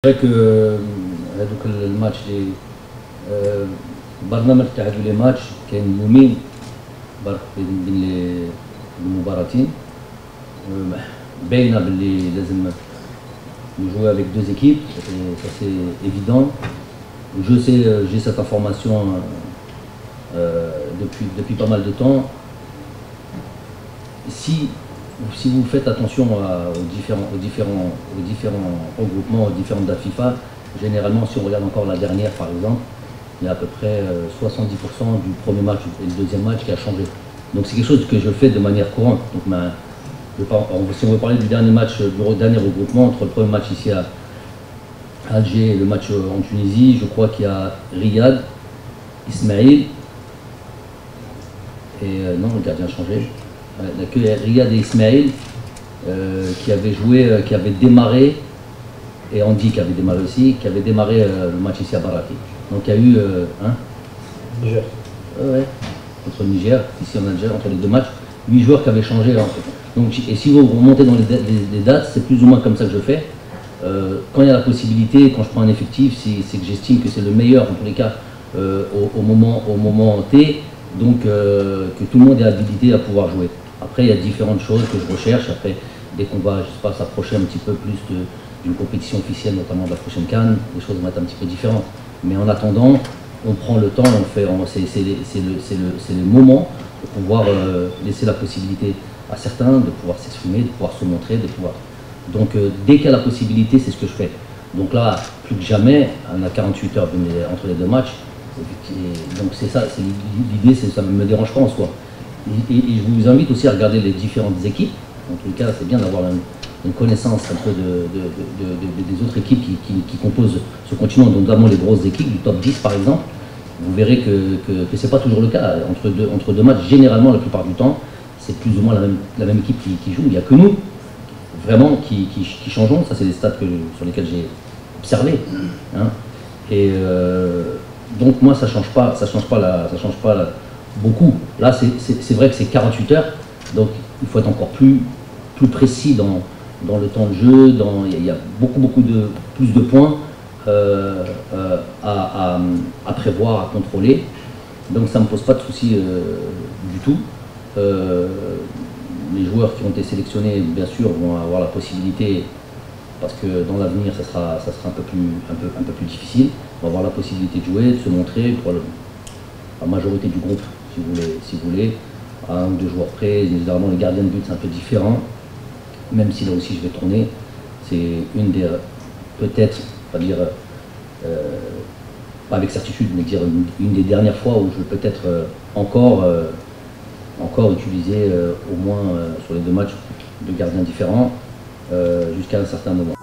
C'est vrai que هذوك الماتش اللي برنامج تاع هذو لي ماتش كاين يومين برك بين المباراتين باينه باللي لازم jouer avec deux équipes, et ça c'est évident. Je sais, j'ai cette information depuis pas mal de temps. Si vous faites attention aux différents regroupements, aux différentes dates FIFA, généralement si on regarde encore la dernière par exemple, il y a à peu près 70% du premier match et le deuxième match qui a changé. Donc c'est quelque chose que je fais de manière courante. Donc, si on veut parler du dernier match, du dernier regroupement, entre le premier match ici à Alger et le match en Tunisie, je crois qu'il y a Riyad, Ismail, et non, le gardien a changé. Il n'y a que Riyad et Ismail qui avaient joué, qui avaient démarré, et Andy qui avait démarré aussi, qui avait démarré le match ici à Baraki. Donc il y a eu Niger. Ouais, contre le Niger, ici en Algérie, entre les deux matchs, 8 joueurs qui avaient changé. Donc, et si vous remontez dans les dates, c'est plus ou moins comme ça que je fais. Quand il y a la possibilité, quand je prends un effectif, c'est que j'estime que c'est le meilleur en tous les cas au moment T, donc que tout le monde est habilité à pouvoir jouer. Après, il y a différentes choses que je recherche. Après, dès qu'on va, je sais pas, s'approcher un petit peu plus d'une compétition officielle, notamment de la prochaine CAN, les choses vont être un petit peu différentes. Mais en attendant, on prend le temps, c'est le moment de pouvoir laisser la possibilité à certains de pouvoir s'exprimer, de pouvoir se montrer, de pouvoir. Donc dès qu'il y a la possibilité, c'est ce que je fais. Donc là, plus que jamais, on a 48 heures entre les deux matchs. Donc c'est ça, l'idée, ça ne me dérange pas en soi. Et je vous invite aussi à regarder les différentes équipes. En tout cas, c'est bien d'avoir une connaissance un peu des autres équipes qui composent ce continent, notamment les grosses équipes, du top 10 par exemple. Vous verrez que ce n'est pas toujours le cas. Entre deux matchs, généralement, la plupart du temps, c'est plus ou moins la même équipe qui joue. Il n'y a que nous, vraiment, qui changeons. Ça, c'est des stats sur lesquels j'ai observé. Hein. Et donc, moi, ça ne change pas beaucoup. Là, c'est vrai que c'est 48 heures, donc il faut être encore plus précis dans le temps de jeu. Il y a beaucoup plus de points à prévoir, à contrôler. Donc ça ne me pose pas de soucis du tout. Les joueurs qui ont été sélectionnés, bien sûr, vont avoir la possibilité, parce que dans l'avenir, ça sera un peu plus difficile. On va avoir la possibilité de jouer, de se montrer pour la majorité du groupe, si vous voulez, à un ou deux joueurs près. Généralement, les gardiens de but, c'est un peu différent. Même si là aussi je vais tourner, c'est une des, peut-être, pas dire, pas avec certitude, mais dire une des dernières fois où je vais peut-être encore utiliser au moins sur les deux matchs de gardiens différents jusqu'à un certain moment.